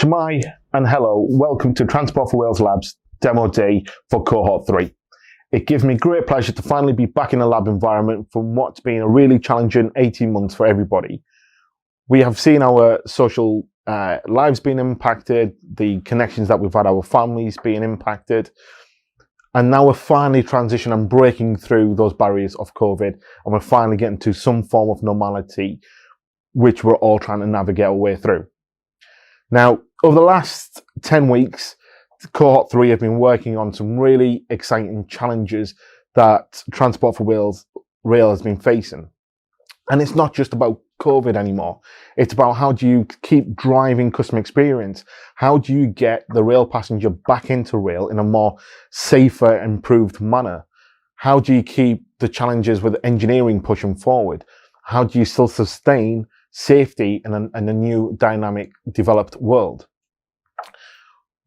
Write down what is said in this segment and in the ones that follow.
Shmai and hello, welcome to Transport for Wales Lab's demo day for Cohort 3. It gives me great pleasure to finally be back in a lab environment from what's been a really challenging 18 months for everybody. We have seen our social lives being impacted, the connections that we've had, our families being impacted, and now we're finally transitioning and breaking through those barriers of COVID, and we're finally getting to some form of normality, which we're all trying to navigate our way through. Now, over the last 10 weeks, Cohort 3 have been working on some really exciting challenges that Transport for Wales Rail has been facing. And it's not just about COVID anymore. It's about how do you keep driving customer experience? How do you get the rail passenger back into rail in a more safer, improved manner? How do you keep the challenges with engineering pushing forward? How do you still sustain safety in a new, dynamic, developed world?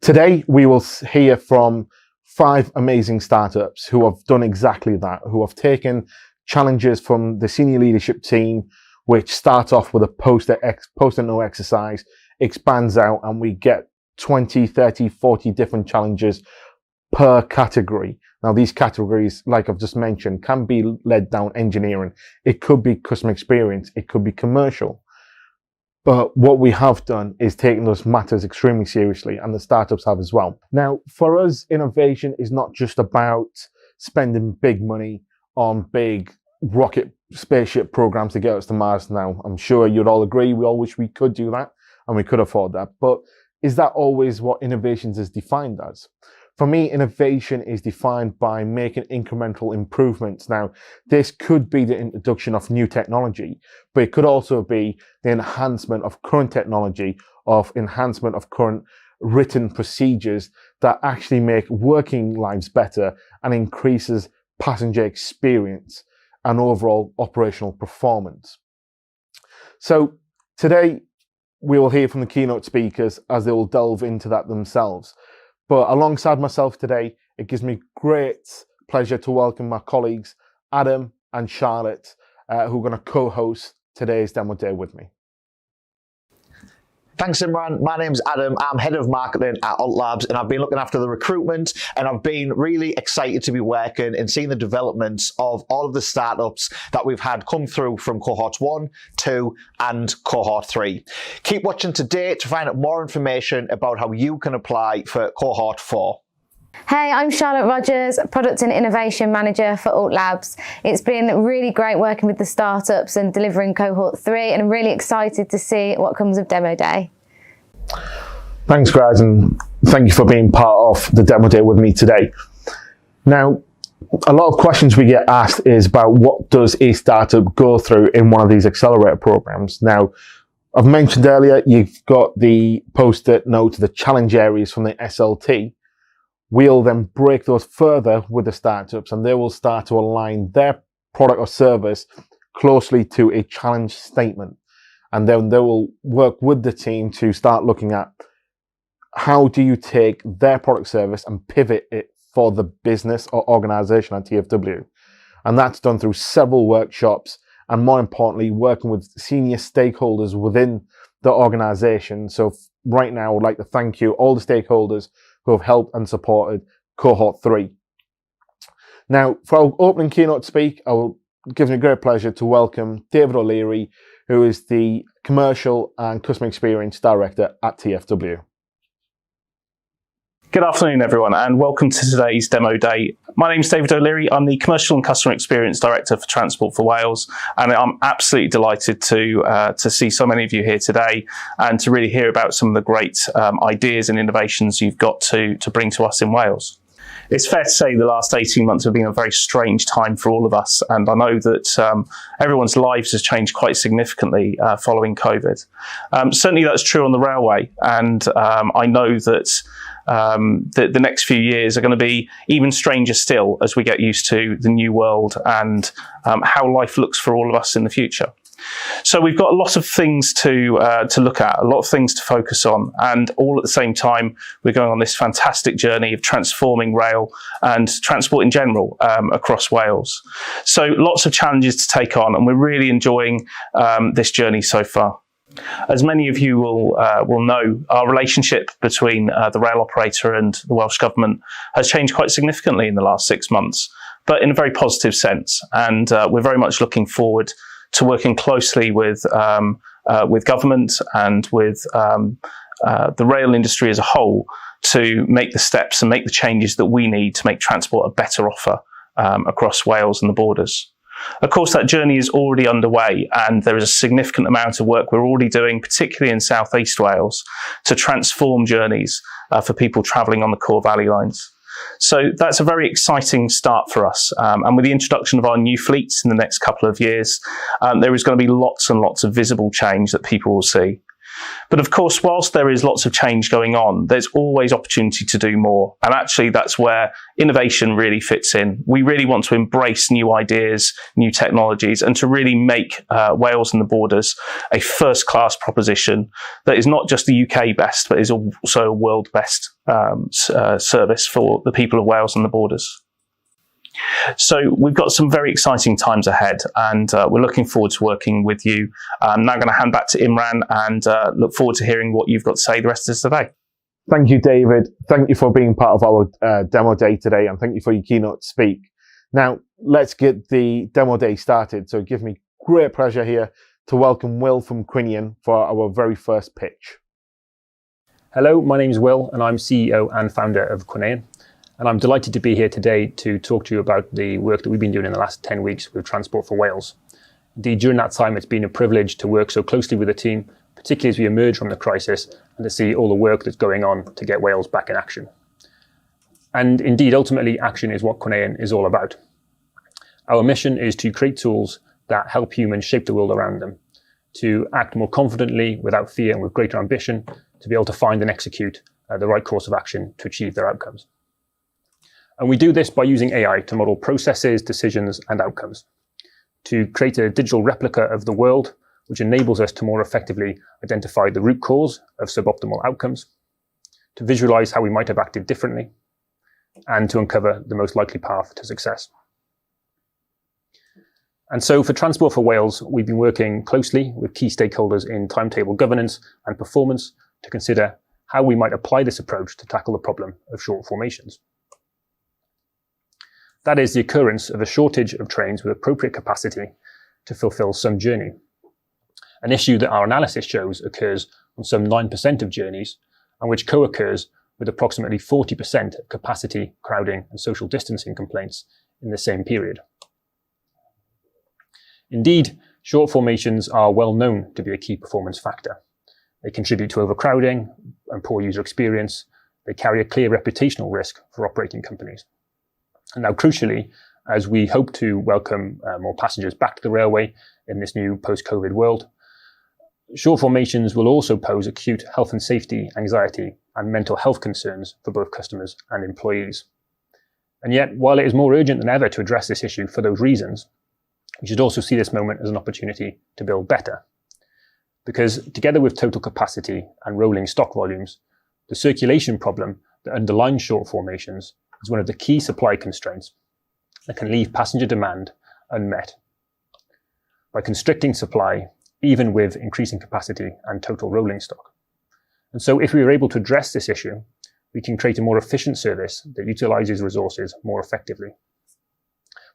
Today, we will hear from 5 amazing startups who have done exactly that, who have taken challenges from the senior leadership team, which starts off with a post-it note exercise, expands out, and we get 20, 30, 40 different challenges per category. Now, these categories, like I've just mentioned, can be led down engineering. It could be customer experience. It could be commercial. But what we have done is taken those matters extremely seriously, and the startups have as well. Now, for us, innovation is not just about spending big money on big rocket spaceship programs to get us to Mars. Now, I'm sure you'd all agree, we all wish we could do that and we could afford that. But is that always what innovations is defined as? For me, innovation is defined by making incremental improvements. Now, this could be the introduction of new technology, but it could also be the enhancement of current technology, of enhancement of current written procedures that actually make working lives better and increases passenger experience and overall operational performance. So today, we will hear from the keynote speakers as they will delve into that themselves. But alongside myself today, it gives me great pleasure to welcome my colleagues, Adam and Charlotte, who are going to co-host today's demo day with me. Thanks, Imran. My name's Adam. I'm head of marketing at Alt Labs, and I've been looking after the recruitment, and I've been really excited to be working and seeing the developments of all of the startups that we've had come through from Cohorts 1, 2, and Cohort 3. Keep watching today to find out more information about how you can apply for Cohort 4. Hey, I'm Charlotte Rogers, Product and Innovation Manager for Alt Labs. It's been really great working with the startups and delivering Cohort 3, and I'm really excited to see what comes of Demo Day. Thanks, guys, and thank you for being part of the demo day with me today. Now, a lot of questions we get asked is about what does a startup go through in one of these accelerator programs. Now, I've mentioned earlier, you've got the post-it note, the challenge areas from the SLT. We'll then break those further with the startups, and they will start to align their product or service closely to a challenge statement. And then they will work with the team to start looking at how do you take their product service and pivot it for the business or organization at TfW. And that's done through several workshops, and more importantly, working with senior stakeholders within the organization. So right now, I would like to thank you, all the stakeholders who have helped and supported Cohort 3. Now, for our opening keynote speak, it gives me great pleasure to welcome David O'Leary, who is the Commercial and Customer Experience Director at TfW. Good afternoon, everyone, and welcome to today's demo day. My name is David O'Leary. I'm the Commercial and Customer Experience Director for Transport for Wales, and I'm absolutely delighted to see so many of you here today and to really hear about some of the great ideas and innovations you've got to bring to us in Wales. It's fair to say the last 18 months have been a very strange time for all of us, and I know that everyone's lives has changed quite significantly following COVID. Certainly that's true on the railway, and I know that the next few years are going to be even stranger still as we get used to the new world and how life looks for all of us in the future. So we've got a lot of things to look at, a lot of things to focus on, and all at the same time, we're going on this fantastic journey of transforming rail and transport in general across Wales. So lots of challenges to take on, and we're really enjoying this journey so far. As many of you will know, our relationship between the rail operator and the Welsh Government has changed quite significantly in the last 6 months, but in a very positive sense. And we're very much looking forward to working closely with government and with the rail industry as a whole to make the steps and make the changes that we need to make transport a better offer across Wales and the borders. Of course, that journey is already underway, and there is a significant amount of work we're already doing, particularly in South East Wales, to transform journeys for people travelling on the core valley lines. So that's a very exciting start for us. And with the introduction of our new fleets in the next couple of years, there is going to be lots and lots of visible change that people will see. But of course, whilst there is lots of change going on, there's always opportunity to do more. And actually, that's where innovation really fits in. We really want to embrace new ideas, new technologies, and to really make Wales and the borders a first-class proposition that is not just the UK best, but is also a world best service for the people of Wales and the borders. So we've got some very exciting times ahead, and we're looking forward to working with you. I'm now going to hand back to Imran and look forward to hearing what you've got to say the rest of today. Thank you, David. Thank you for being part of our demo day today, and thank you for your keynote speak. Now, let's get the demo day started. So it gives me great pleasure here to welcome Will from Quinean for our very first pitch. Hello, my name is Will, and I'm CEO and founder of Quinean. And I'm delighted to be here today to talk to you about the work that we've been doing in the last 10 weeks with Transport for Wales. Indeed, during that time, it's been a privilege to work so closely with the team, particularly as we emerge from the crisis, and to see all the work that's going on to get Wales back in action. And indeed, ultimately, action is what Quinean is all about. Our mission is to create tools that help humans shape the world around them, to act more confidently, without fear and with greater ambition, to be able to find and execute the right course of action to achieve their outcomes. And we do this by using AI to model processes, decisions, and outcomes, to create a digital replica of the world, which enables us to more effectively identify the root cause of suboptimal outcomes, to visualize how we might have acted differently, and to uncover the most likely path to success. And so for Transport for Wales, we've been working closely with key stakeholders in timetable governance and performance to consider how we might apply this approach to tackle the problem of short formations. That is the occurrence of a shortage of trains with appropriate capacity to fulfill some journey. An issue that our analysis shows occurs on some 9% of journeys, and which co-occurs with approximately 40% of capacity, crowding, and social distancing complaints in the same period. Indeed, short formations are well known to be a key performance factor. They contribute to overcrowding and poor user experience. They carry a clear reputational risk for operating companies. And now, crucially, as we hope to welcome more passengers back to the railway in this new post-COVID world, short formations will also pose acute health and safety, anxiety, and mental health concerns for both customers and employees. And yet, while it is more urgent than ever to address this issue for those reasons, we should also see this moment as an opportunity to build better. Because together with total capacity and rolling stock volumes, the circulation problem that underlines short formations is one of the key supply constraints that can leave passenger demand unmet. By constricting supply, even with increasing capacity and total rolling stock. And so if we are able to address this issue, we can create a more efficient service that utilizes resources more effectively,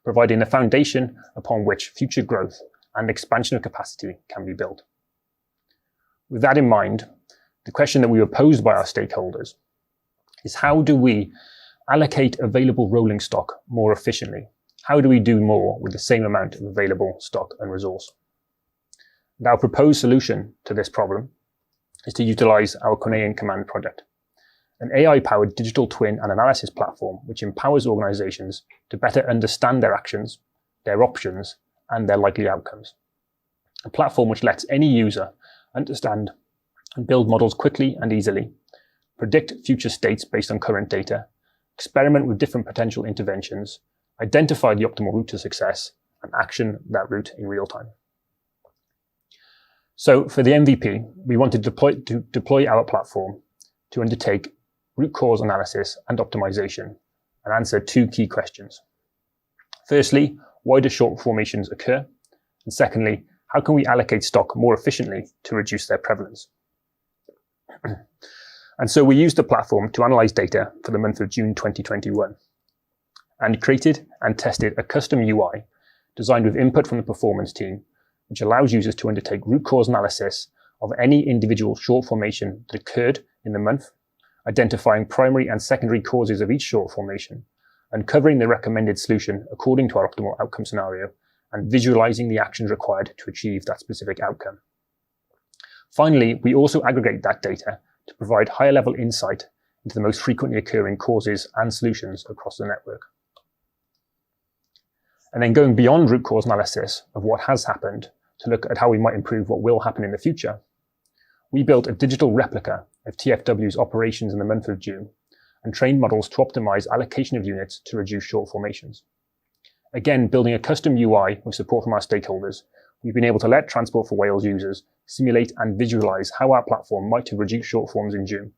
providing the foundation upon which future growth and expansion of capacity can be built. With that in mind, the question that we were posed by our stakeholders is, how do we allocate available rolling stock more efficiently? How do we do more with the same amount of available stock and resource? And our proposed solution to this problem is to utilize our Quinean Command project, an AI-powered digital twin and analysis platform which empowers organizations to better understand their actions, their options, and their likely outcomes. A platform which lets any user understand and build models quickly and easily, predict future states based on current data, experiment with different potential interventions, identify the optimal route to success, and action that route in real time. So for the MVP, we wanted to deploy our platform to undertake root cause analysis and optimization and answer two key questions. Firstly, why do short formations occur? And secondly, how can we allocate stock more efficiently to reduce their prevalence? And so we used the platform to analyze data for the month of June 2021 and created and tested a custom UI designed with input from the performance team, which allows users to undertake root cause analysis of any individual short formation that occurred in the month, identifying primary and secondary causes of each short formation, uncovering the recommended solution according to our optimal outcome scenario, and visualizing the actions required to achieve that specific outcome. Finally, we also aggregate that data to provide higher level insight into the most frequently occurring causes and solutions across the network. And then going beyond root cause analysis of what has happened to look at how we might improve what will happen in the future, we built a digital replica of TfW's operations in the month of June and trained models to optimize allocation of units to reduce short formations. Again, building a custom UI with support from our stakeholders, we've been able to let Transport for Wales users simulate and visualize how our platform might have reduced short forms in June,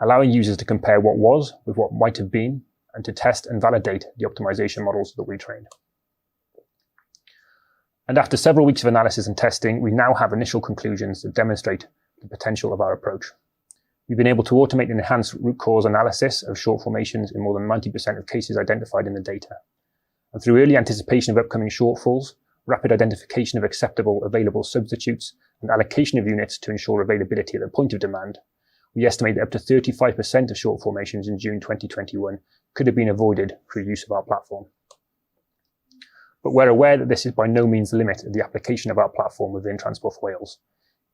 allowing users to compare what was with what might have been and to test and validate the optimization models that we trained. And after several weeks of analysis and testing, we now have initial conclusions that demonstrate the potential of our approach. We've been able to automate and enhance root cause analysis of short formations in more than 90% of cases identified in the data. And through early anticipation of upcoming shortfalls, rapid identification of acceptable available substitutes, and allocation of units to ensure availability at the point of demand, we estimate that up to 35% of short formations in June 2021 could have been avoided through use of our platform. But we're aware that this is by no means the limit of the application of our platform within Transport for Wales.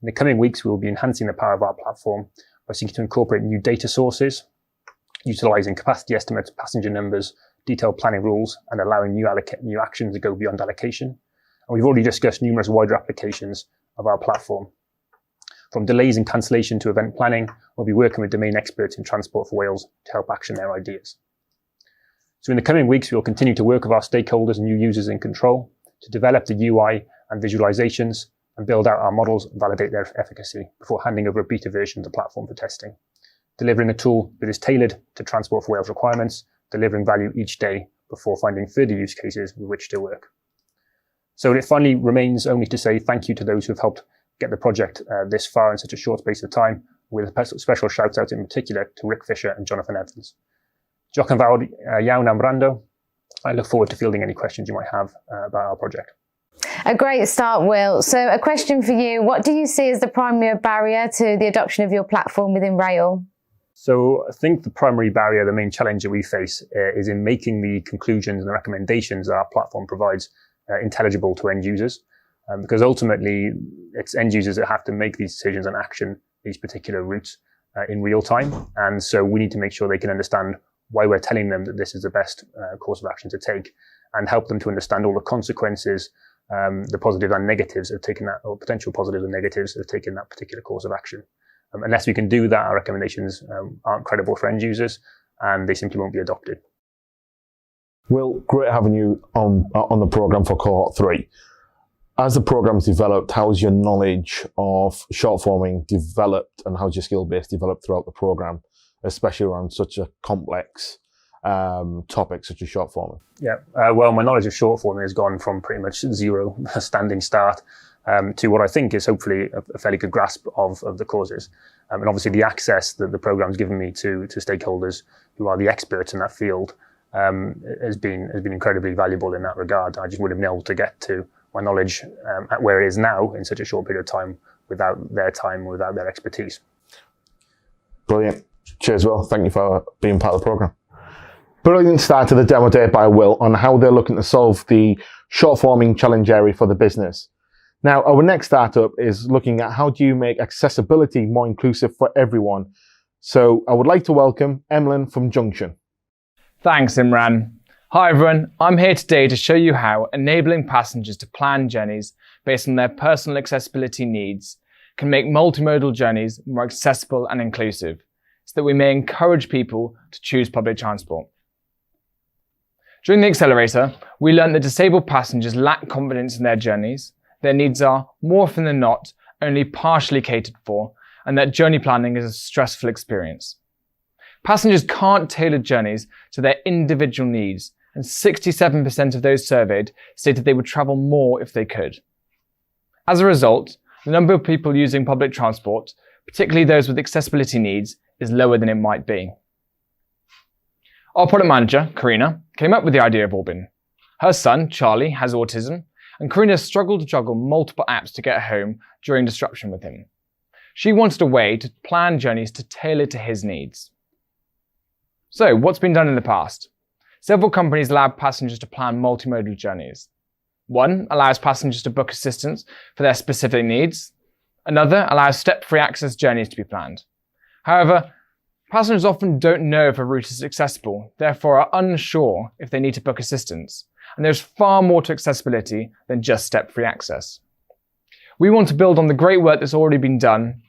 In the coming weeks, we will be enhancing the power of our platform by seeking to incorporate new data sources, utilising capacity estimates, passenger numbers, detailed planning rules, and allowing new actions to go beyond allocation. And we've already discussed numerous wider applications of our platform. From delays and cancellation to event planning, we'll be working with domain experts in Transport for Wales to help action their ideas. So in the coming weeks, we'll continue to work with our stakeholders and new users in control to develop the UI and visualizations and build out our models and validate their efficacy before handing over a beta version of the platform for testing, delivering a tool that is tailored to Transport for Wales requirements, delivering value each day before finding further use cases with which to work. So it finally remains only to say thank you to those who have helped get the project this far in such a short space of time, with a special shout out in particular to Rick Fisher and Jonathan Evans. Diolch yn fawr iawn am wrando. I look forward to fielding any questions you might have about our project. A great start, Will. So a question for you. What do you see as the primary barrier to the adoption of your platform within rail? So I think the primary barrier, the main challenge that we face is in making the conclusions and the recommendations that our platform provides intelligible to end users. Because ultimately, it's end users that have to make these decisions and action these particular routes in real time. And so we need to make sure they can understand why we're telling them that this is the best course of action to take, and help them to understand all the consequences, the positives and negatives of taking that, or potential positives and negatives of taking that particular course of action. Unless we can do that, our recommendations aren't credible for end users, and they simply won't be adopted. Will, great having you on the programme for Cohort 3. As the programme's developed, how's your knowledge of short forming developed, and how's your skill base developed throughout the programme, especially around such a complex topic such as short forming? Yeah, well, my knowledge of short forming has gone from pretty much zero, a standing start, to what I think is hopefully a fairly good grasp of the causes. And obviously the access that the programme's given me to stakeholders who are the experts in that field has been incredibly valuable in that regard. I just wouldn't have been able to get to my knowledge at where it is now in such a short period of time without their time, without their expertise. Brilliant. Cheers, Will. Thank you for being part of the programme. Brilliant start to the demo day by Will on how they're looking to solve the short forming challenge area for the business. Now, our next startup is looking at how do you make accessibility more inclusive for everyone. So I would like to welcome Emlyn from Jnction. Thanks, Imran. Hi everyone, I'm here today to show you how enabling passengers to plan journeys based on their personal accessibility needs can make multimodal journeys more accessible and inclusive, so that we may encourage people to choose public transport. During the accelerator, we learned that disabled passengers lack confidence in their journeys, their needs are, more often than not, only partially catered for, and that journey planning is a stressful experience. Passengers can't tailor journeys to their individual needs, and 67% of those surveyed stated they would travel more if they could. As a result, the number of people using public transport, particularly those with accessibility needs, is lower than it might be. Our product manager, Karina, came up with the idea of Orbin. Her son, Charlie, has autism, and Karina struggled to juggle multiple apps to get home during disruption with him. She wanted a way to plan journeys to tailor to his needs. So, what's been done in the past? Several companies allow passengers to plan multimodal journeys. One allows passengers to book assistance for their specific needs. Another allows step-free access journeys to be planned. However, passengers often don't know if a route is accessible, therefore are unsure if they need to book assistance. And there's far more to accessibility than just step-free access. We want to build on the great work that's already been done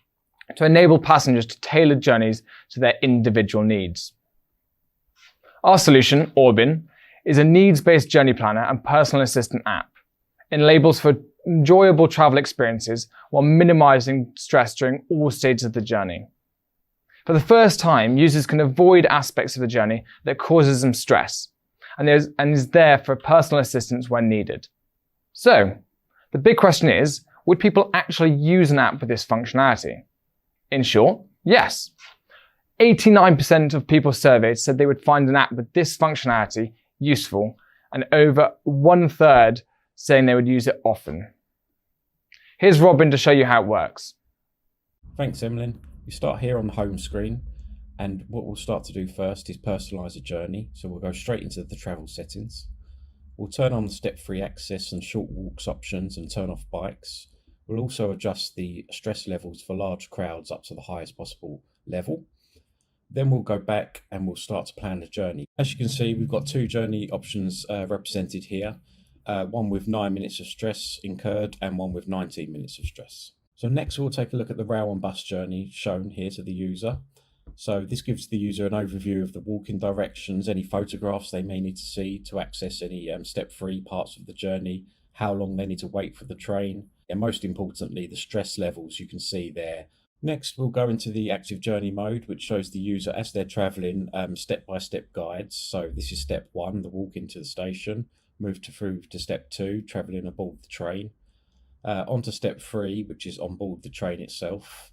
to enable passengers to tailor journeys to their individual needs. Our solution, Orbin, is a needs-based journey planner and personal assistant app. It enables for enjoyable travel experiences while minimizing stress during all stages of the journey. For the first time, users can avoid aspects of the journey that causes them stress and is there for personal assistance when needed. So, the big question is, would people actually use an app with this functionality? In short, yes. 89% of people surveyed said they would find an app with this functionality useful, and over 1/3 saying they would use it often. Here's Robin to show you how it works. Thanks, Emlyn. We start here on the home screen, and what we'll start to do first is personalize the journey. So we'll go straight into the travel settings. We'll turn on the step-free access and short walks options and turn off bikes. We'll also adjust the stress levels for large crowds up to the highest possible level. Then we'll go back and we'll start to plan the journey. As you can see, we've got two journey options represented here. One with 9 minutes of stress incurred and one with 19 minutes of stress. So next we'll take a look at the rail and bus journey shown here to the user. So this gives the user an overview of the walking directions, any photographs they may need to see to access any step-free parts of the journey, how long they need to wait for the train, and most importantly, the stress levels you can see there. Next, we'll go into the active journey mode, which shows the user as they're travelling step-by-step guides. So this is step 1, the walk into the station, move through to step 2, travelling aboard the train, onto step 3, which is on board the train itself.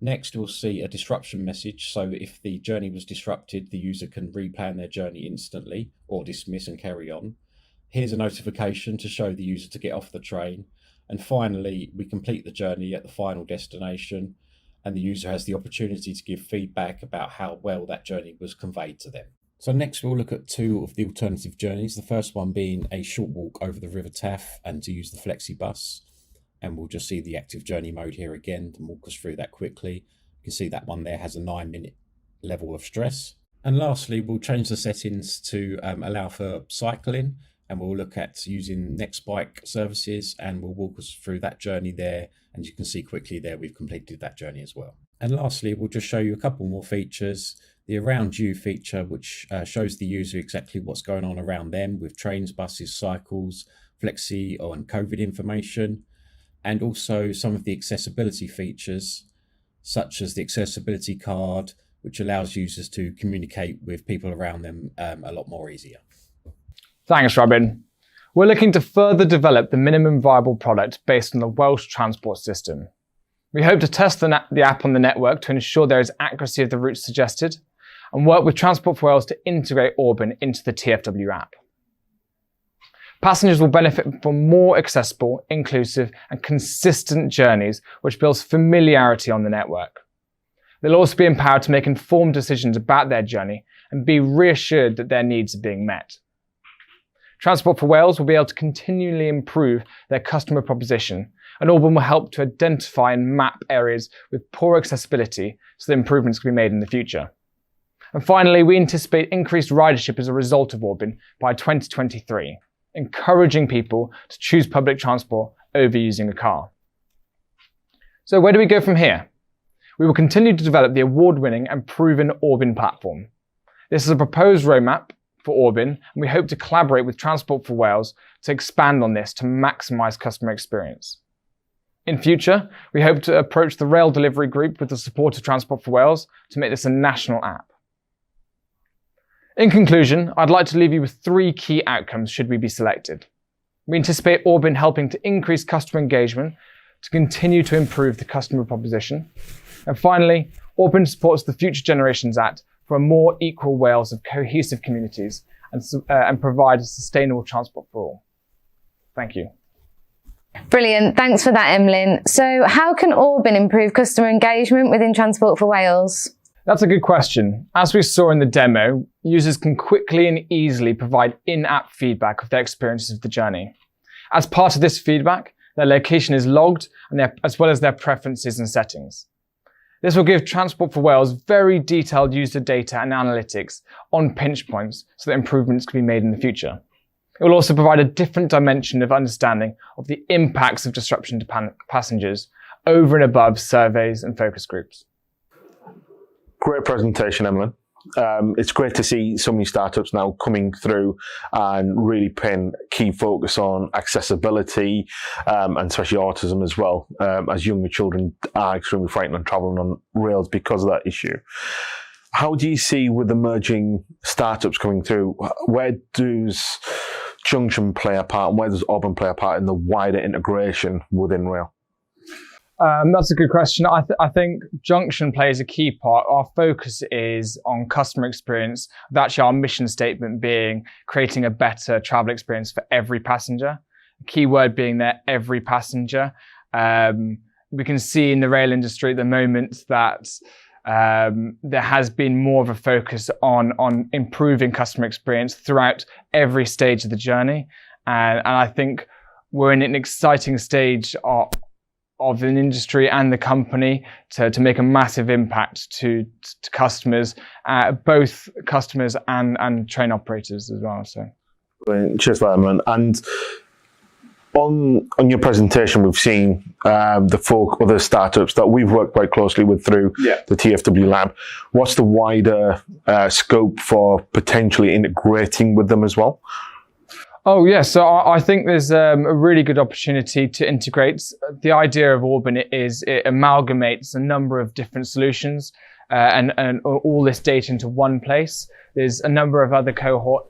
Next, we'll see a disruption message. So if the journey was disrupted, the user can replan their journey instantly or dismiss and carry on. Here's a notification to show the user to get off the train. And finally, we complete the journey at the final destination, and the user has the opportunity to give feedback about how well that journey was conveyed to them. So next we'll look at two of the alternative journeys, the first one being a short walk over the River Taff and to use the flexi bus. And we'll just see the active journey mode here again to walk us through that quickly. You can see that one there has a 9-minute level of stress. And lastly, we'll change the settings to allow for cycling, and we'll look at using Next Bike services, and we'll walk us through that journey there. And you can see quickly there we've completed that journey as well. And lastly, we'll just show you a couple more features. The Around You feature, which shows the user exactly what's going on around them with trains, buses, cycles, flexi and COVID information. And also some of the accessibility features, such as the accessibility card, which allows users to communicate with people around them a lot more easier. Thanks, Robin. We're looking to further develop the minimum viable product based on the Welsh transport system. We hope to test the app on the network to ensure there is accuracy of the routes suggested, and work with Transport for Wales to integrate Orbin into the TfW app. Passengers will benefit from more accessible, inclusive, and consistent journeys, which builds familiarity on the network. They'll also be empowered to make informed decisions about their journey and be reassured that their needs are being met. Transport for Wales will be able to continually improve their customer proposition, and Orbin will help to identify and map areas with poor accessibility so that improvements can be made in the future. And finally, we anticipate increased ridership as a result of Orbin by 2023. Encouraging people to choose public transport over using a car. So where do we go from here? We will continue to develop the award-winning and proven Orbin platform. This is a proposed roadmap for Orbin, and we hope to collaborate with Transport for Wales to expand on this to maximise customer experience. In future, we hope to approach the rail delivery group with the support of Transport for Wales to make this a national app. In conclusion, I'd like to leave you with 3 key outcomes should we be selected. We anticipate Orbin helping to increase customer engagement to continue to improve the customer proposition. And finally, Auburn supports the Future Generations Act for a more equal Wales of cohesive communities and provide a sustainable transport for all. Thank you. Brilliant. Thanks for that, Emlyn. So how can Auburn improve customer engagement within Transport for Wales? That's a good question. As we saw in the demo, users can quickly and easily provide in-app feedback of their experiences of the journey. As part of this feedback, their location is logged, as well as their preferences and settings. This will give Transport for Wales very detailed user data and analytics on pinch points so that improvements can be made in the future. It will also provide a different dimension of understanding of the impacts of disruption to passengers over and above surveys and focus groups. Great presentation, Emlyn. It's great to see so many startups now coming through and really paying key focus on accessibility and especially autism as well, as younger children are extremely frightened of travelling on rails because of that issue. How do you see with emerging startups coming through, where does Jnction play a part and where does Auburn play a part in the wider integration within rail? That's a good question. I think Jnction plays a key part. Our focus is on customer experience, with actually our mission statement being creating a better travel experience for every passenger. The key word being there, every passenger. We can see in the rail industry at the moment that there has been more of a focus on improving customer experience throughout every stage of the journey. And I think we're in an exciting stage of an industry and the company to make a massive impact to customers, both customers and train operators as well. So, cheers for that, man. And on your presentation, we've seen the other startups that we've worked quite closely with through the TfW lab. What's the wider scope for potentially integrating with them as well? Oh, yeah. So I think there's a really good opportunity to integrate. The idea of Auburn is it amalgamates a number of different solutions and all this data into one place. There's a number of other cohort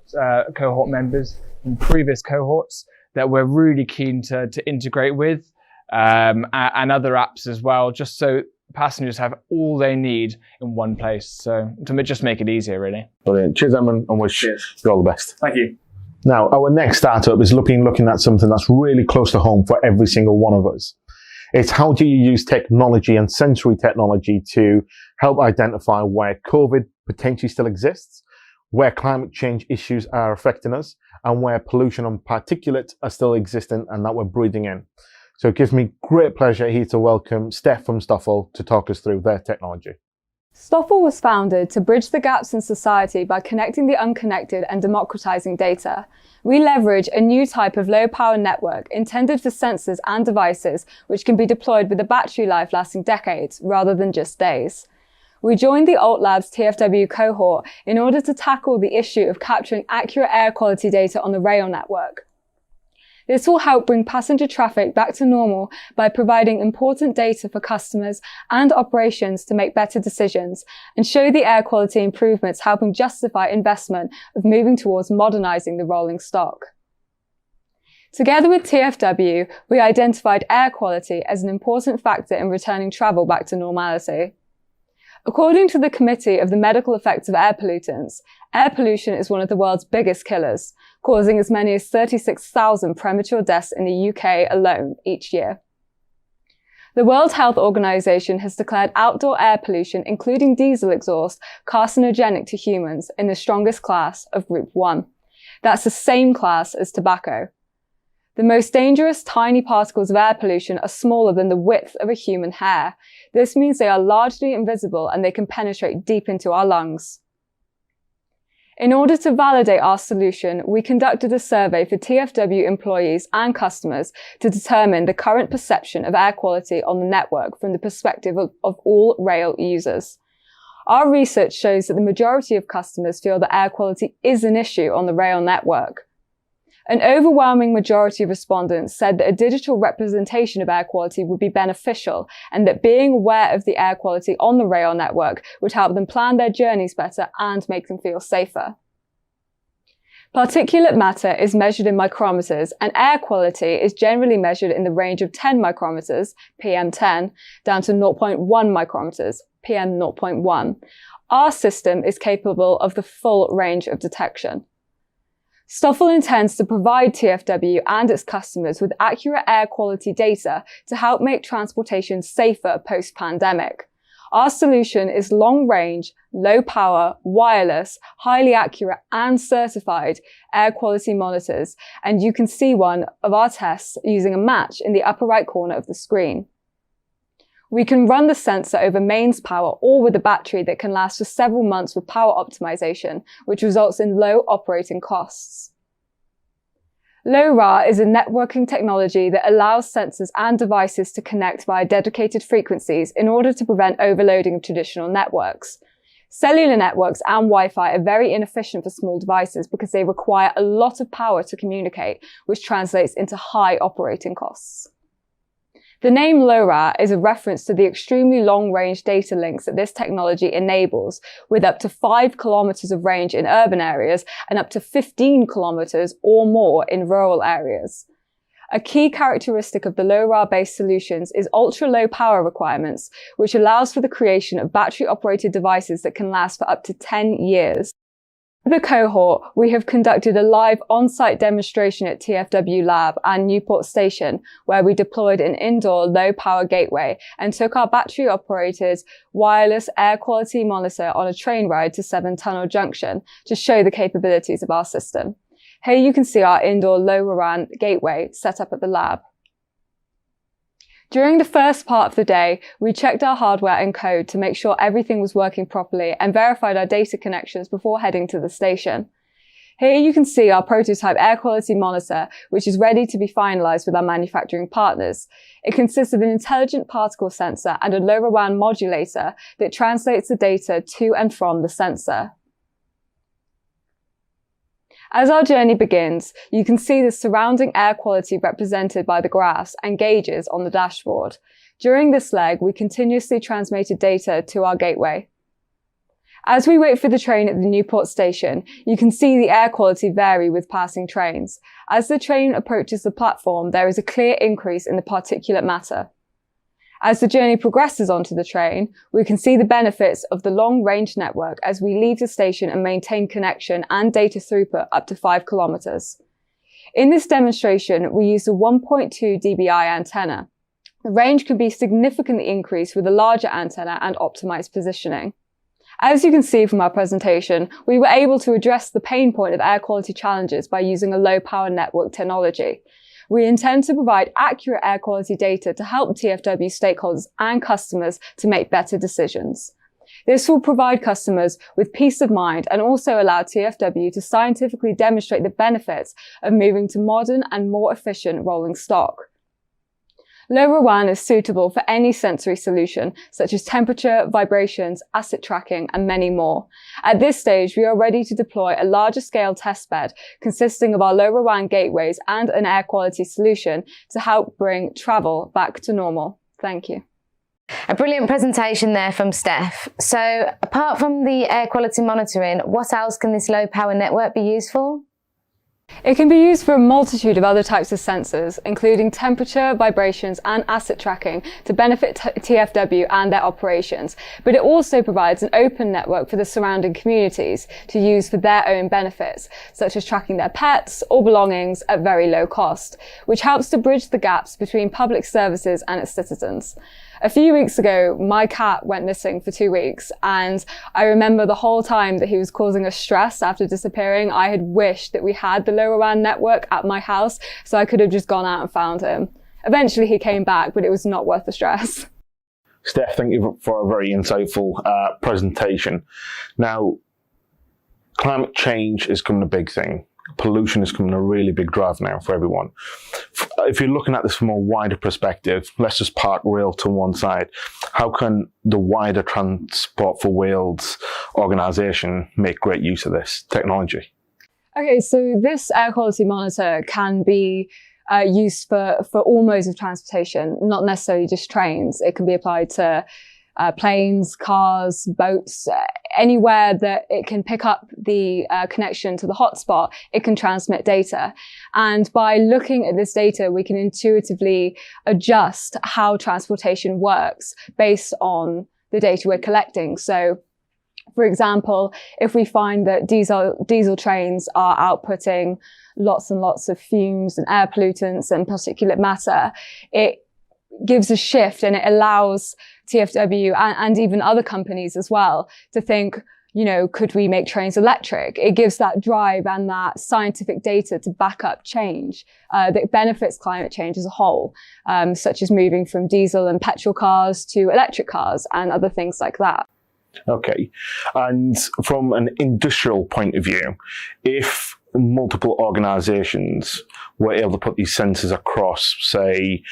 members from previous cohorts that we're really keen to integrate with and other apps as well, just so passengers have all they need in one place. So to just make it easier, really. Brilliant. Cheers, Emlyn, and wish you all the best. Thank you. Now, our next startup is looking at something that's really close to home for every single one of us. It's how do you use technology and sensory technology to help identify where COVID potentially still exists, where climate change issues are affecting us, and where pollution and particulates are still existing and that we're breathing in. So it gives me great pleasure here to welcome Steph from Stofl to talk us through their technology. Stofl was founded to bridge the gaps in society by connecting the unconnected and democratizing data. We leverage a new type of low-power network intended for sensors and devices which can be deployed with a battery life lasting decades rather than just days. We joined the Labs TfW cohort in order to tackle the issue of capturing accurate air quality data on the rail network. This will help bring passenger traffic back to normal by providing important data for customers and operations to make better decisions and show the air quality improvements helping justify investment of moving towards modernizing the rolling stock. Together with TfW, we identified air quality as an important factor in returning travel back to normality. According to the Committee of the Medical Effects of Air Pollutants, air pollution is one of the world's biggest killers, causing as many as 36,000 premature deaths in the UK alone each year. The World Health Organization has declared outdoor air pollution, including diesel exhaust, carcinogenic to humans in the strongest class of Group 1. That's the same class as tobacco. The most dangerous tiny particles of air pollution are smaller than the width of a human hair. This means they are largely invisible and they can penetrate deep into our lungs. In order to validate our solution, we conducted a survey for TfW employees and customers to determine the current perception of air quality on the network from the perspective of all rail users. Our research shows that the majority of customers feel that air quality is an issue on the rail network. An overwhelming majority of respondents said that a digital representation of air quality would be beneficial and that being aware of the air quality on the rail network would help them plan their journeys better and make them feel safer. Particulate matter is measured in micrometers, and air quality is generally measured in the range of 10 micrometers, PM10, down to 0.1 micrometers, PM0.1. Our system is capable of the full range of detection. Stofl intends to provide TfW and its customers with accurate air quality data to help make transportation safer post-pandemic. Our solution is long-range, low-power, wireless, highly accurate and certified air quality monitors, and you can see one of our tests using a match in the upper right corner of the screen. We can run the sensor over mains power or with a battery that can last for several months with power optimization, which results in low operating costs. LoRa is a networking technology that allows sensors and devices to connect via dedicated frequencies in order to prevent overloading of traditional networks. Cellular networks and Wi-Fi are very inefficient for small devices because they require a lot of power to communicate, which translates into high operating costs. The name LoRa is a reference to the extremely long-range data links that this technology enables, with up to 5 kilometers of range in urban areas and up to 15 kilometers or more in rural areas. A key characteristic of the LoRa-based solutions is ultra-low power requirements, which allows for the creation of battery-operated devices that can last for up to 10 years. With the Cohort, we have conducted a live on-site demonstration at TfW Lab and Newport Station, where we deployed an indoor low-power gateway and took our battery-operated wireless air quality monitor on a train ride to 7 Tunnel Junction to show the capabilities of our system. Here you can see our indoor LoRaWAN gateway set up at the lab. During the first part of the day, we checked our hardware and code to make sure everything was working properly and verified our data connections before heading to the station. Here you can see our prototype air quality monitor, which is ready to be finalized with our manufacturing partners. It consists of an intelligent particle sensor and a LoRaWAN modulator that translates the data to and from the sensor. As our journey begins, you can see the surrounding air quality represented by the graphs and gauges on the dashboard. During this leg, we continuously transmitted data to our gateway. As we wait for the train at the Newport station, you can see the air quality vary with passing trains. As the train approaches the platform, there is a clear increase in the particulate matter. As the journey progresses onto the train, we can see the benefits of the long-range network as we leave the station and maintain connection and data throughput up to 5 kilometers. In this demonstration, we used a 1.2 dBi antenna. The range can be significantly increased with a larger antenna and optimized positioning. As you can see from our presentation, we were able to address the pain point of air quality challenges by using a low-power network technology. We intend to provide accurate air quality data to help TfW stakeholders and customers to make better decisions. This will provide customers with peace of mind and also allow TfW to scientifically demonstrate the benefits of moving to modern and more efficient rolling stock. LoRaWAN is suitable for any sensory solution, such as temperature, vibrations, asset tracking, and many more. At this stage, we are ready to deploy a larger scale testbed consisting of our LoRaWAN gateways and an air quality solution to help bring travel back to normal. Thank you. A brilliant presentation there from Steph. So, apart from the air quality monitoring, what else can this low power network be used for? It can be used for a multitude of other types of sensors, including temperature, vibrations, and asset tracking to benefit TfW and their operations. But it also provides an open network for the surrounding communities to use for their own benefits, such as tracking their pets or belongings at very low cost, which helps to bridge the gaps between public services and its citizens. A few weeks ago, my cat went missing for 2 weeks, and I remember the whole time that he was causing us stress after disappearing. I had wished that we had the LoRaWAN network at my house so I could have just gone out and found him. Eventually he came back, but it was not worth the stress. Steph, thank you for a very insightful presentation. Now, climate change is becoming a big thing. Pollution is becoming a really big drive now for everyone. If you're looking at this from a wider perspective, let's just park rail to one side. How can the wider Transport for Wales organisation make great use of this technology? Okay, so this air quality monitor can be used for all modes of transportation, not necessarily just trains. It can be applied to planes, cars, boats, anywhere that it can pick up the connection to the hotspot, it can transmit data. And by looking at this data, we can intuitively adjust how transportation works based on the data we're collecting. So, for example, if we find that diesel trains are outputting lots and lots of fumes and air pollutants and particulate matter, it gives a shift and it allows TfW and even other companies as well to think, could we make trains electric? It gives that drive and that scientific data to back up change that benefits climate change as a whole, such as moving from diesel and petrol cars to electric cars and other things like that. Okay. And from an industrial point of view, if multiple organizations were able to put these sensors across, say,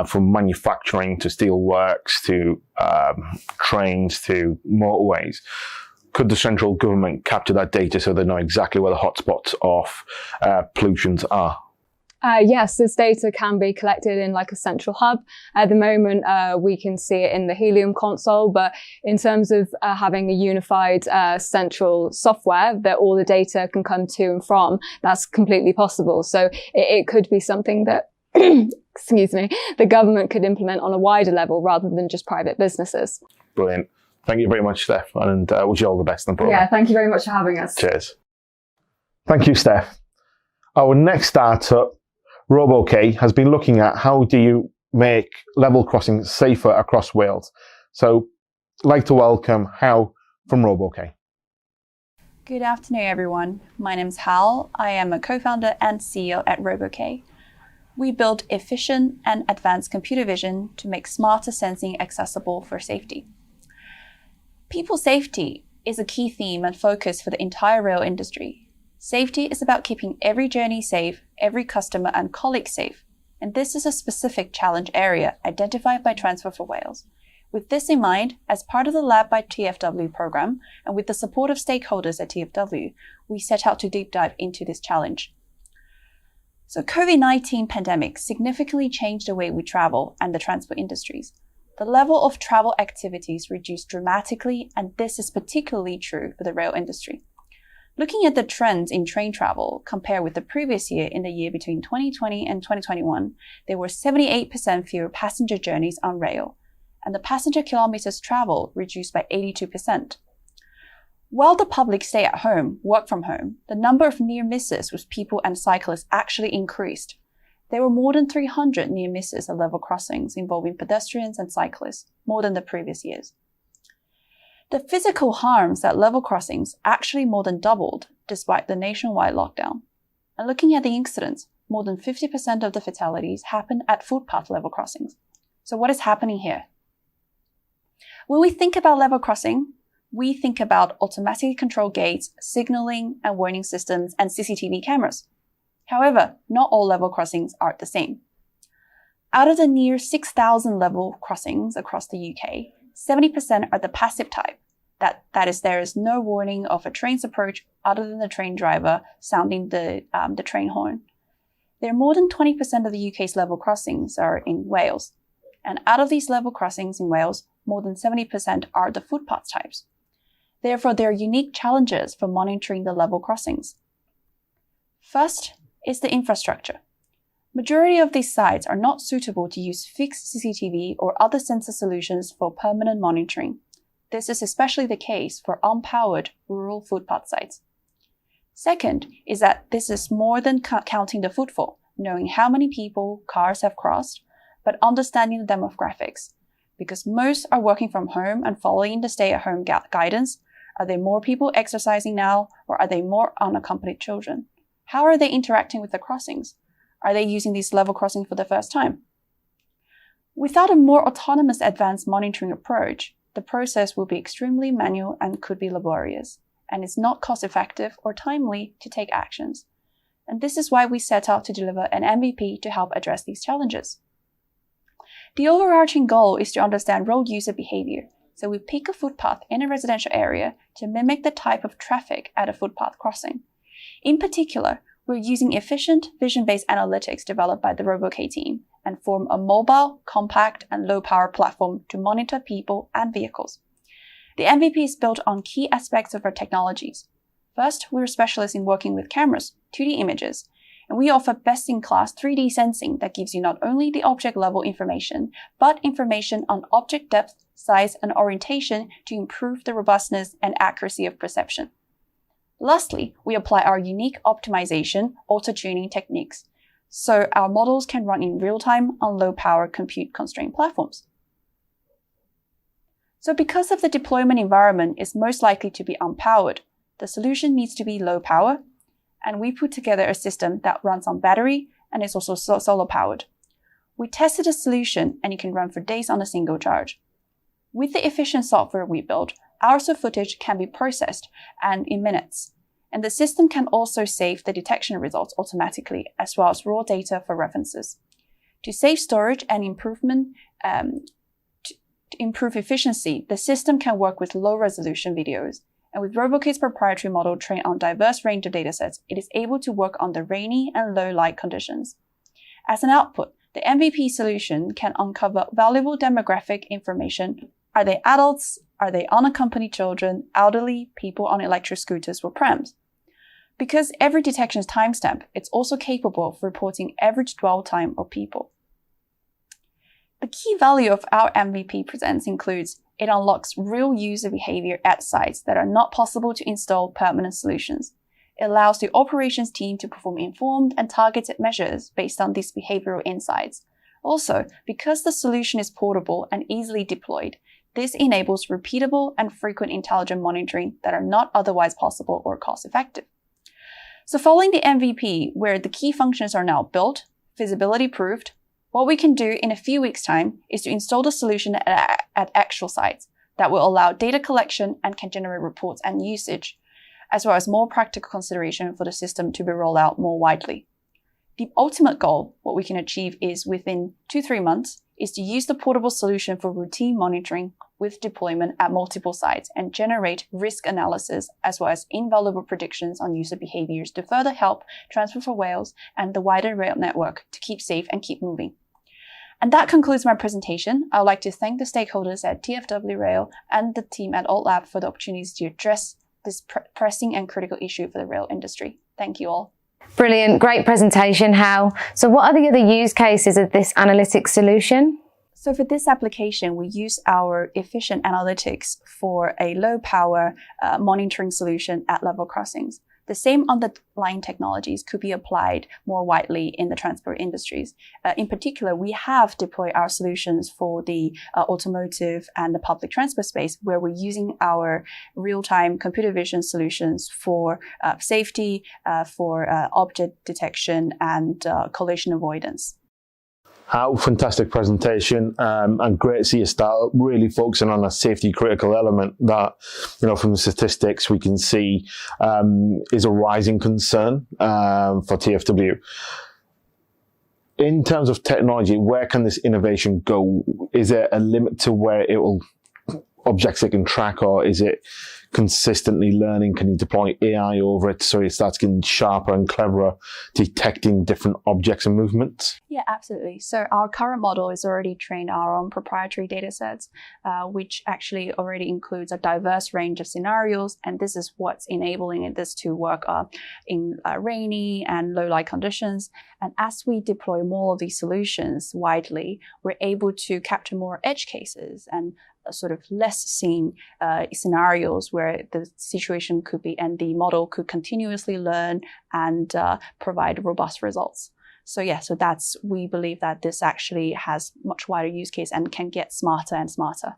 from manufacturing to steelworks to trains to motorways, could the central government capture that data so they know exactly where the hotspots of pollutions are? Yes, this data can be collected in like a central hub. At the moment, we can see it in the Helium console, but in terms of having a unified central software that all the data can come to and from, that's completely possible. So it could be something that, excuse me, the government could implement on a wider level rather than just private businesses. Brilliant. Thank you very much, Steph, and wish you all the best in the program. Yeah, thank you very much for having us. Cheers. Thank you, Steph. Our next startup, RoboK, has been looking at how do you make level crossings safer across Wales. So I'd like to welcome Hao from RoboK. Good afternoon, everyone. My name's Hao. I am a co-founder and CEO at RoboK. We build efficient and advanced computer vision to make smarter sensing accessible for safety. People safety is a key theme and focus for the entire rail industry. Safety is about keeping every journey safe, every customer and colleague safe. And this is a specific challenge area identified by Transport for Wales. With this in mind, as part of the Lab by TfW program, and with the support of stakeholders at TfW, we set out to deep dive into this challenge. So COVID-19 pandemic significantly changed the way we travel and the transport industries. The level of travel activities reduced dramatically, and this is particularly true for the rail industry. Looking at the trends in train travel compared with the previous year, in the year between 2020 and 2021, there were 78% fewer passenger journeys on rail, and the passenger kilometers traveled reduced by 82%. While the public stay at home, work from home, the number of near misses with people and cyclists actually increased. There were more than 300 near misses at level crossings involving pedestrians and cyclists, more than the previous years. The physical harms at level crossings actually more than doubled despite the nationwide lockdown. And looking at the incidents, more than 50% of the fatalities happened at footpath level crossings. So what is happening here? When we think about level crossing, we think about automatically controlled gates, signaling and warning systems, and CCTV cameras. However, not all level crossings are the same. Out of the near 6,000 level crossings across the UK, 70% are the passive type. That is, there is no warning of a train's approach other than the train driver sounding the train horn. There are more than 20% of the UK's level crossings are in Wales. And out of these level crossings in Wales, more than 70% are the footpath types. Therefore, there are unique challenges for monitoring the level crossings. First is the infrastructure. Majority of these sites are not suitable to use fixed CCTV or other sensor solutions for permanent monitoring. This is especially the case for unpowered rural footpath sites. Second is that this is more than counting the footfall, knowing how many people, cars have crossed, but understanding the demographics. Because most are working from home and following the stay-at-home guidance, are there more people exercising now, or are they more unaccompanied children? How are they interacting with the crossings? Are they using these level crossings for the first time? Without a more autonomous advanced monitoring approach, the process will be extremely manual and could be laborious, and it's not cost-effective or timely to take actions. And this is why we set out to deliver an MVP to help address these challenges. The overarching goal is to understand road user behavior, so we pick a footpath in a residential area to mimic the type of traffic at a footpath crossing. In particular, we're using efficient vision-based analytics developed by the RoboK team and form a mobile, compact, and low-power platform to monitor people and vehicles. The MVP is built on key aspects of our technologies. First, we're specialists in working with cameras, 2D images, and we offer best-in-class 3D sensing that gives you not only the object-level information, but information on object depth, size, and orientation to improve the robustness and accuracy of perception. Lastly, we apply our unique optimization, auto-tuning techniques, so our models can run in real time on low-power compute-constrained platforms. So because of the deployment environment is most likely to be unpowered, the solution needs to be low power, and we put together a system that runs on battery and is also solar powered. We tested a solution and it can run for days on a single charge. With the efficient software we built, hours of footage can be processed and in minutes. And the system can also save the detection results automatically, as well as raw data for references. To save storage and to improve efficiency, the system can work with low-resolution videos. And with RoboK's proprietary model trained on a diverse range of datasets, it is able to work on the rainy and low light conditions. As an output, the MVP solution can uncover valuable demographic information. Are they adults? Are they unaccompanied children, elderly, people on electric scooters or prams? Because every detection is timestamped, it's also capable of reporting average dwell time of people. The key value of our MVP presents includes it unlocks real user behavior at sites that are not possible to install permanent solutions. It allows the operations team to perform informed and targeted measures based on these behavioral insights. Also, because the solution is portable and easily deployed, this enables repeatable and frequent intelligent monitoring that are not otherwise possible or cost-effective. So following the MVP, where the key functions are now built, feasibility proved, what we can do in a few weeks' time is to install the solution at actual sites that will allow data collection and can generate reports and usage, as well as more practical consideration for the system to be rolled out more widely. The ultimate goal, what we can achieve is within 2-3 months, is to use the portable solution for routine monitoring with deployment at multiple sites and generate risk analysis as well as invaluable predictions on user behaviors to further help Transport for Wales and the wider rail network to keep safe and keep moving. And that concludes my presentation. I would like to thank the stakeholders at TfW Rail and the team at UtilityAR for the opportunities to address this pressing and critical issue for the rail industry. Thank you all. Brilliant, great presentation, Hao. So what are the other use cases of this analytics solution? So for this application, we use our efficient analytics for a low power monitoring solution at level crossings. The same underlying technologies could be applied more widely in the transport industries. In particular, we have deployed our solutions for the automotive and the public transport space, where we're using our real-time computer vision solutions for safety, for object detection and collision avoidance. How fantastic presentation, and great to see you start really focusing on a safety critical element that, you know, from the statistics we can see is a rising concern for TfW. In terms of technology, where can this innovation go? Is there a limit to where it will objects it can track, or is it consistently learning? Can you deploy AI over it so it starts getting sharper and cleverer, detecting different objects and movements? Yeah, absolutely. So our current model is already trained our own proprietary data sets, which actually already includes a diverse range of scenarios. And this is what's enabling this to work in rainy and low light conditions. And as we deploy more of these solutions widely, we're able to capture more edge cases and sort of less seen scenarios where the situation could be, and the model could continuously learn and provide robust results. So yeah, so we believe that this actually has much wider use case and can get smarter and smarter.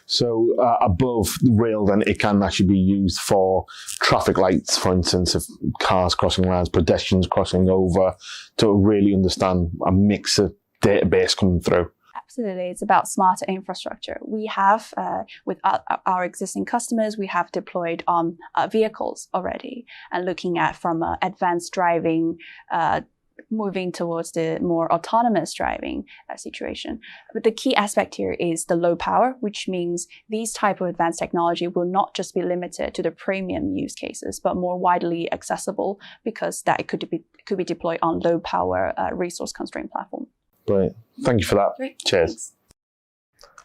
So above the rail, then it can actually be used for traffic lights, for instance, of cars crossing lines, pedestrians crossing over, to really understand a mix of database coming through. Absolutely, it's about smarter infrastructure. We have, with our existing customers, we have deployed on vehicles already, and looking at from advanced driving, moving towards the more autonomous driving situation. But the key aspect here is the low power, which means these type of advanced technology will not just be limited to the premium use cases, but more widely accessible, because that it could be deployed on low power resource constrained platform. Great. Thank you for that. Great. Cheers. Thanks.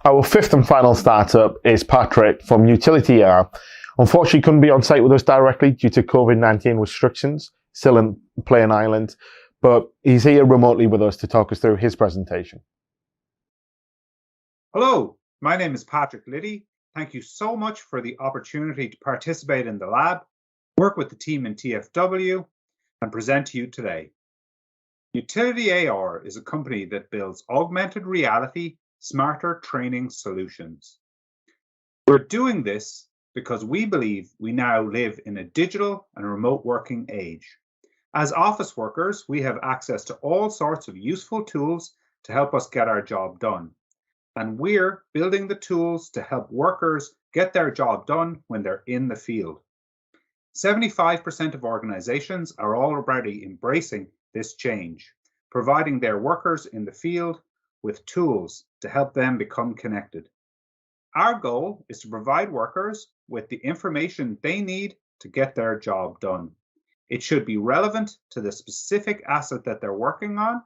Our fifth and final startup is Patrick from UtilityAR. Unfortunately, couldn't be on site with us directly due to COVID-19 restrictions, still in Plain Island, but he's here remotely with us to talk us through his presentation. Hello, my name is Patrick Liddy. Thank you so much for the opportunity to participate in the lab, work with the team in TfW, and present to you today. UtilityAR is a company that builds augmented reality, smarter training solutions. We're doing this because we believe we now live in a digital and remote working age. As office workers, we have access to all sorts of useful tools to help us get our job done. And we're building the tools to help workers get their job done when they're in the field. 75% of organizations are already embracing this change, providing their workers in the field with tools to help them become connected. Our goal is to provide workers with the information they need to get their job done. It should be relevant to the specific asset that they're working on.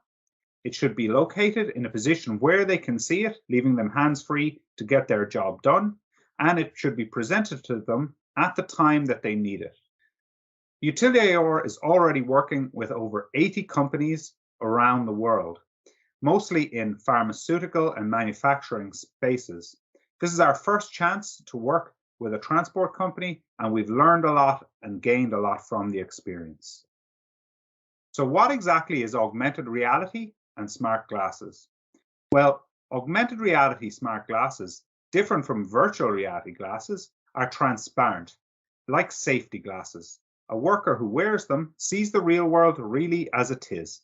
It should be located in a position where they can see it, leaving them hands-free to get their job done, and it should be presented to them at the time that they need it. UtilityAR is already working with over 80 companies around the world, mostly in pharmaceutical and manufacturing spaces. This is our first chance to work with a transport company, and we've learned a lot and gained a lot from the experience. So what exactly is augmented reality and smart glasses? Well, augmented reality smart glasses, different from virtual reality glasses, are transparent, like safety glasses. A worker who wears them sees the real world really as it is.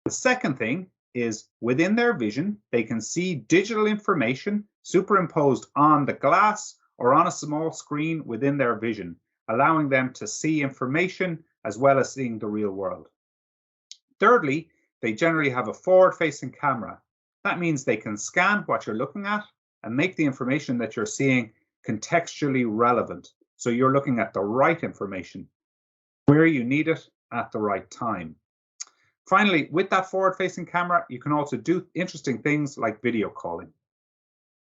The second thing is within their vision, they can see digital information superimposed on the glass or on a small screen within their vision, allowing them to see information as well as seeing the real world. Thirdly, they generally have a forward-facing camera. That means they can scan what you're looking at and make the information that you're seeing contextually relevant. So you're looking at the right information, where you need it at the right time. Finally, with that forward-facing camera, you can also do interesting things like video calling.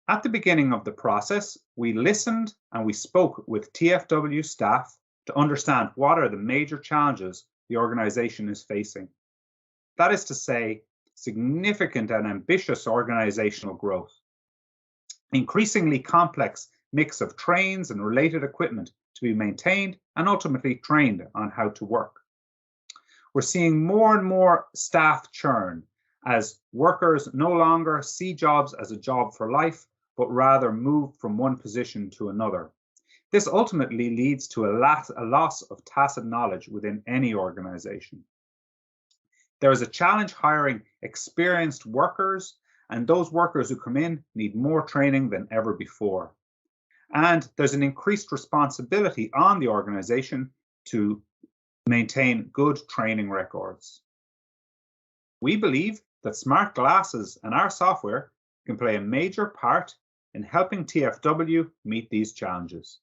At the beginning of the process, we listened and we spoke with TfW staff to understand what are the major challenges the organization is facing. That is to say, significant and ambitious organizational growth, increasingly complex mix of trains and related equipment to be maintained and ultimately trained on how to work. We're seeing more and more staff churn as workers no longer see jobs as a job for life, but rather move from one position to another. This ultimately leads to a loss of tacit knowledge within any organization. There is a challenge hiring experienced workers, and those workers who come in need more training than ever before. And there's an increased responsibility on the organization to maintain good training records. We believe that smart glasses and our software can play a major part in helping TfW meet these challenges.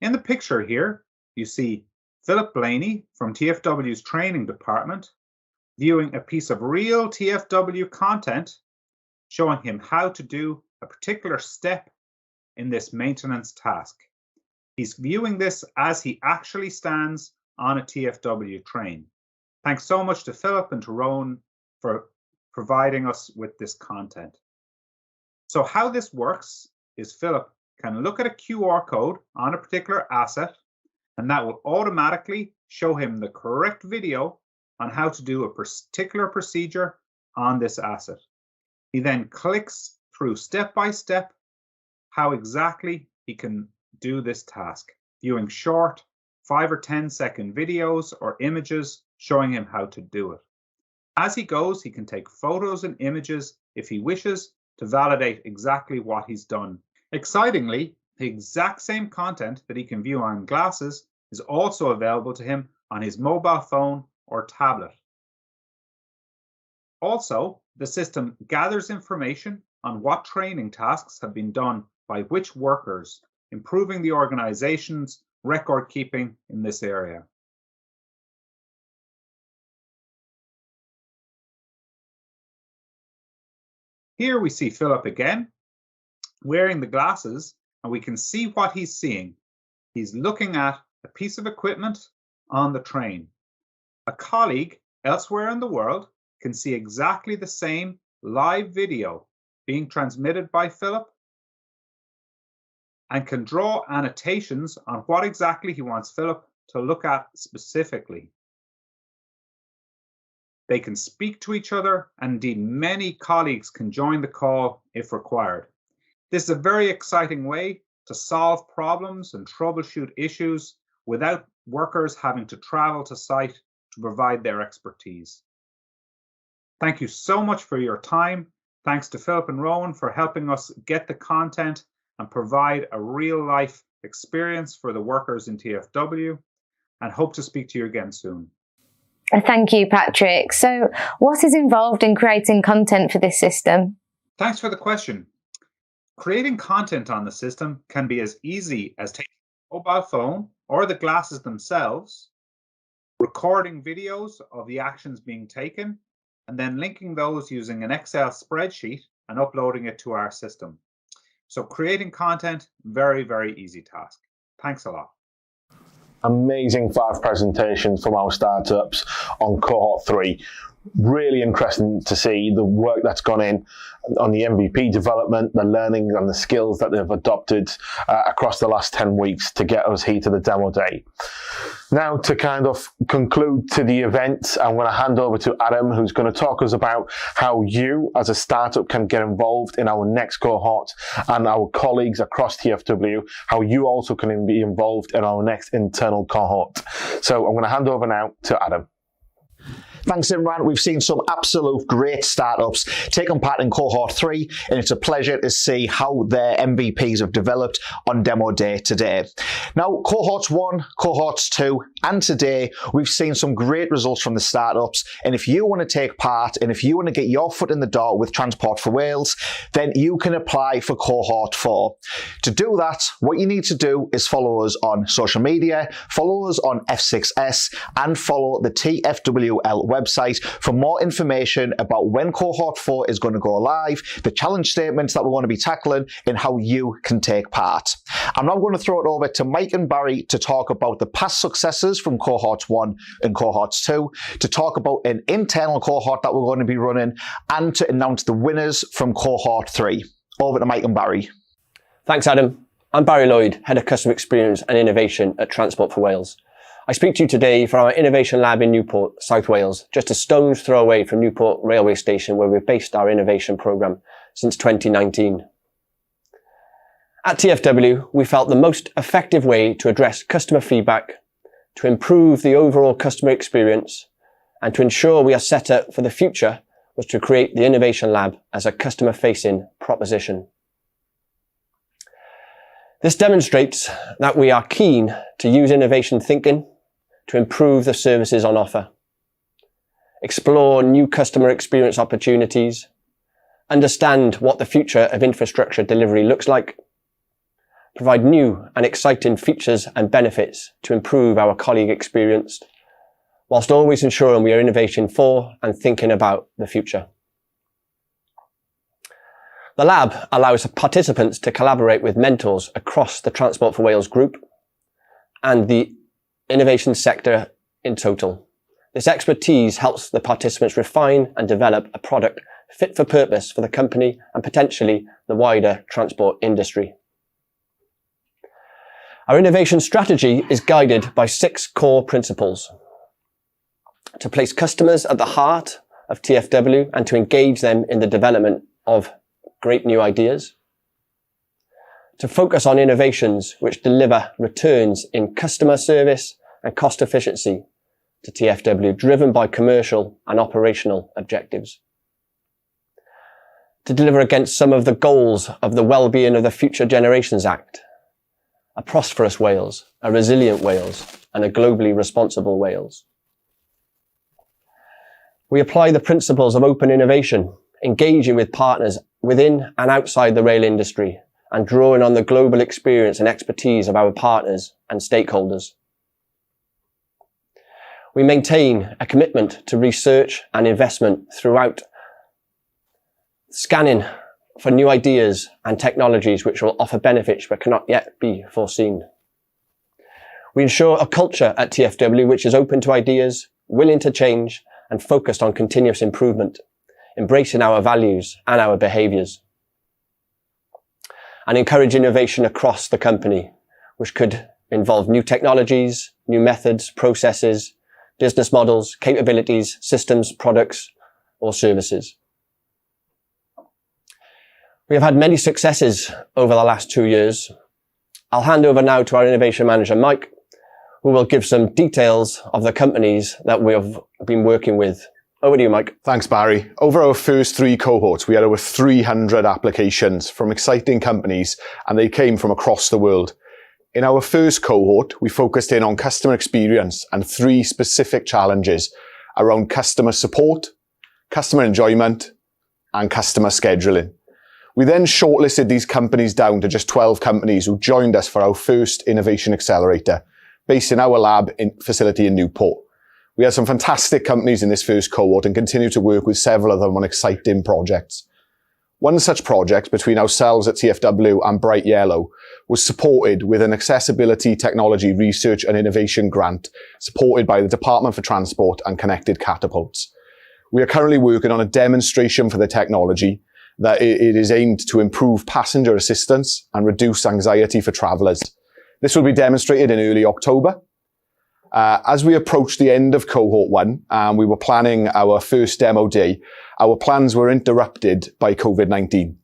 In the picture here, you see Philip Blaney from TfW's training department viewing a piece of real TfW content showing him how to do a particular step in this maintenance task. He's viewing this as he actually stands on a TfW train. Thanks so much to Philip and to Rowan for providing us with this content. So how this works is Philip can look at a QR code on a particular asset, and that will automatically show him the correct video on how to do a particular procedure on this asset. He then clicks through step by step how exactly he can do this task, viewing short 5 or 10 second videos or images showing him how to do it. As he goes, he can take photos and images if he wishes to validate exactly what he's done. Excitingly, the exact same content that he can view on glasses is also available to him on his mobile phone or tablet. Also, the system gathers information on what training tasks have been done by which workers, improving the organization's record keeping in this area. Here we see Philip again, wearing the glasses, and we can see what he's seeing. He's looking at a piece of equipment on the train. A colleague elsewhere in the world can see exactly the same live video being transmitted by Philip and can draw annotations on what exactly he wants Philip to look at specifically. They can speak to each other, and indeed many colleagues can join the call if required. This is a very exciting way to solve problems and troubleshoot issues without workers having to travel to site to provide their expertise. Thank you so much for your time. Thanks to Philip and Rowan for helping us get the content and provide a real-life experience for the workers in TfW, and hope to speak to you again soon. Thank you, Patrick. So what is involved in creating content for this system? Thanks for the question. Creating content on the system can be as easy as taking a mobile phone or the glasses themselves, recording videos of the actions being taken, and then linking those using an Excel spreadsheet and uploading it to our system. So creating content, very, very easy task. Thanks a lot. Amazing 5 presentations from our startups on Cohort 3. Really interesting to see the work that's gone in on the MVP development, the learning and the skills that they've adopted across the last 10 weeks to get us here to the demo day. Now, to kind of conclude to the event, I'm going to hand over to Adam, who's going to talk us about how you as a startup can get involved in our next cohort, and our colleagues across TfW, how you also can be involved in our next internal cohort. So I'm going to hand over now to Adam. Thanks, Imran. We've seen some absolute great startups taking part in Cohort 3, and it's a pleasure to see how their MVPs have developed on demo day today. Now, Cohorts 1, Cohorts 2, and today, we've seen some great results from the startups, and if you want to take part, and if you want to get your foot in the door with Transport for Wales, then you can apply for Cohort 4. To do that, what you need to do is follow us on social media, follow us on F6S, and follow the TfWL website for more information about when Cohort 4 is going to go live, the challenge statements that we want to be tackling, and how you can take part. I'm now going to throw it over to Mike and Barry to talk about the past successes from Cohorts 1 and Cohorts 2, to talk about an internal cohort that we're going to be running, and to announce the winners from Cohort 3. Over to Mike and Barry. Thanks, Adam. I'm Barry Lloyd, Head of Customer Experience and Innovation at Transport for Wales. I speak to you today from our Innovation Lab in Newport, South Wales, just a stone's throw away from Newport Railway Station, where we've based our innovation programme since 2019. At TfW, we felt the most effective way to address customer feedback, to improve the overall customer experience, and to ensure we are set up for the future was to create the Innovation Lab as a customer-facing proposition. This demonstrates that we are keen to use innovation thinking to improve the services on offer, explore new customer experience opportunities, understand what the future of infrastructure delivery looks like, provide new and exciting features and benefits to improve our colleague experience, whilst always ensuring we are innovating for and thinking about the future. The lab allows participants to collaborate with mentors across the Transport for Wales group and the innovation sector in total. This expertise helps the participants refine and develop a product fit for purpose for the company and potentially the wider transport industry. Our innovation strategy is guided by 6 core principles: to place customers at the heart of TfW and to engage them in the development of great new ideas, to focus on innovations which deliver returns in customer service and cost efficiency to TfW, driven by commercial and operational objectives, to deliver against some of the goals of the Wellbeing of the Future Generations Act, a prosperous Wales, a resilient Wales, and a globally responsible Wales. We apply the principles of open innovation, engaging with partners within and outside the rail industry, and drawing on the global experience and expertise of our partners and stakeholders. We maintain a commitment to research and investment throughout Scanning for new ideas and technologies which will offer benefits but cannot yet be foreseen. We ensure a culture at TfW which is open to ideas, willing to change, and focused on continuous improvement, embracing our values and our behaviours. And encourage innovation across the company, which could involve new technologies, new methods, processes, business models, capabilities, systems, products, or services. We have had many successes over the last 2 years. I'll hand over now to our innovation manager, Mike, who will give some details of the companies that we have been working with. Over to you, Mike. Thanks, Barry. Over our first 3 cohorts, we had over 300 applications from exciting companies, and they came from across the world. In our first cohort, we focused in on customer experience and 3 specific challenges around customer support, customer enjoyment, and customer scheduling. We then shortlisted these companies down to just 12 companies who joined us for our first Innovation Accelerator, based in our lab facility in Newport. We had some fantastic companies in this first cohort and continue to work with several of them on exciting projects. One such project between ourselves at TfW and Bright Yellow was supported with an Accessibility Technology Research and Innovation grant supported by the Department for Transport and Connected Catapults. We are currently working on a demonstration for the technology that it is aimed to improve passenger assistance and reduce anxiety for travellers. This will be demonstrated in early October. As we approached the end of cohort 1 and we were planning our first demo day, our plans were interrupted by COVID-19.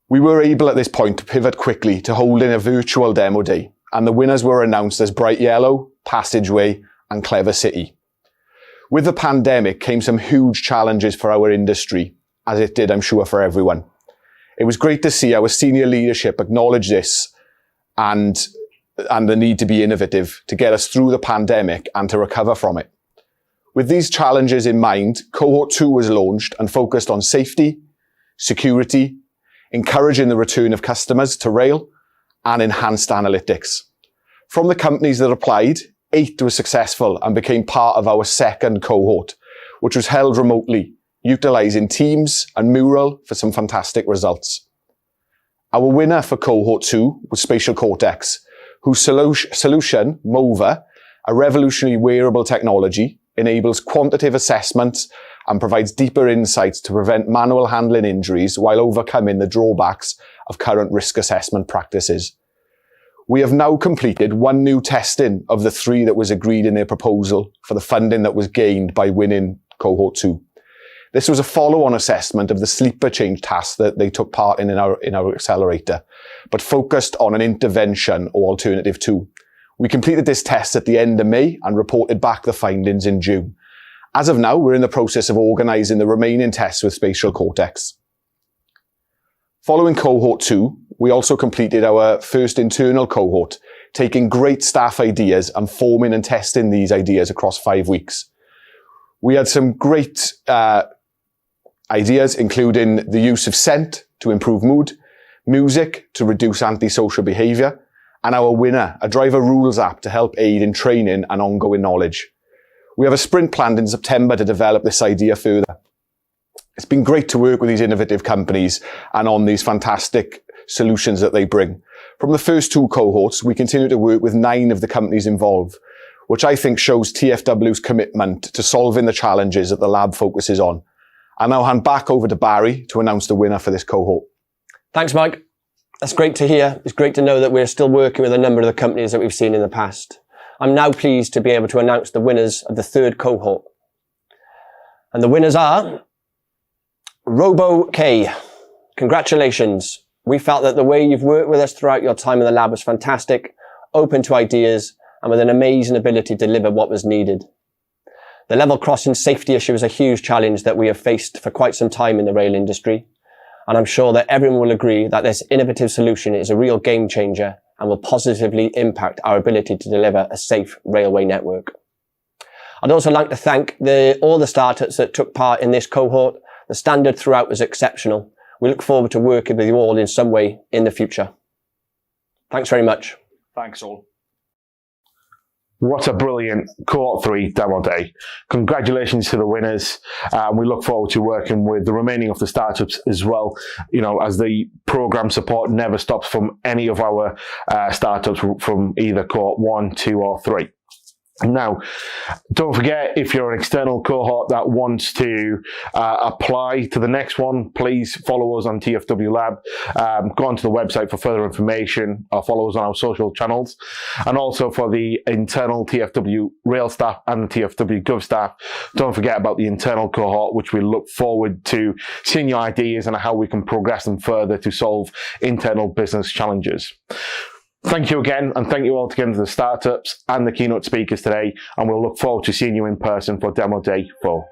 We were able at this point to pivot quickly to holding a virtual demo day, and the winners were announced as Bright Yellow, Passageway, and Clever City. With the pandemic came some huge challenges for our industry, as it did, I'm sure, for everyone. It was great to see our senior leadership acknowledge this and the need to be innovative to get us through the pandemic and to recover from it. With these challenges in mind, Cohort 2 was launched and focused on safety, security, encouraging the return of customers to rail, and enhanced analytics. From the companies that applied, 8 were successful and became part of our second cohort, which was held remotely, utilising Teams and Mural for some fantastic results. Our winner for Cohort 2 was Spatial Cortex, whose solution, MOVA, a revolutionary wearable technology, enables quantitative assessments and provides deeper insights to prevent manual handling injuries while overcoming the drawbacks of current risk assessment practices. We have now completed 1 new testing of the 3 that was agreed in their proposal for the funding that was gained by winning Cohort 2. This was a follow-on assessment of the sleeper change task that they took part in our accelerator, but focused on an intervention or alternative to. We completed this test at the end of May and reported back the findings in June. As of now, we're in the process of organising the remaining tests with Spatial Cortex. Following Cohort 2, we also completed our first internal cohort, taking great staff ideas and forming and testing these ideas across 5 weeks. We had some great ideas, including the use of scent to improve mood, music to reduce antisocial behaviour, and our winner, a driver rules app to help aid in training and ongoing knowledge. We have a sprint planned in September to develop this idea further. It's been great to work with these innovative companies and on these fantastic solutions that they bring. From the first 2 cohorts, we continue to work with 9 of the companies involved, which I think shows TfW's commitment to solving the challenges that the lab focuses on. I'll now hand back over to Barry to announce the winner for this cohort. Thanks, Mike. That's great to hear. It's great to know that we're still working with a number of the companies that we've seen in the past. I'm now pleased to be able to announce the winners of the 3rd cohort. And the winners are RoboK. Congratulations. We felt that the way you've worked with us throughout your time in the lab was fantastic, open to ideas, and with an amazing ability to deliver what was needed. The level crossing safety issue is a huge challenge that we have faced for quite some time in the rail industry. And I'm sure that everyone will agree that this innovative solution is a real game changer and will positively impact our ability to deliver a safe railway network. I'd also like to thank all the startups that took part in this cohort. The standard throughout was exceptional. We look forward to working with you all in some way in the future. Thanks very much. Thanks all. What a brilliant Cohort 3 demo day. Congratulations to the winners. We look forward to working with the remaining of the startups as well, you know, as the program support never stops from any of our startups from either Cohort 1, 2 or 3. Now, don't forget, if you're an external cohort that wants to apply to the next one, please follow us on TfW Lab. Go onto the website for further information, or follow us on our social channels. And also for the internal TfW Rail staff and the TfW Gov staff, don't forget about the internal cohort, which we look forward to seeing your ideas and how we can progress them further to solve internal business challenges. Thank you again, and thank you all again to the startups and the keynote speakers today, and we'll look forward to seeing you in person for Demo Day 4.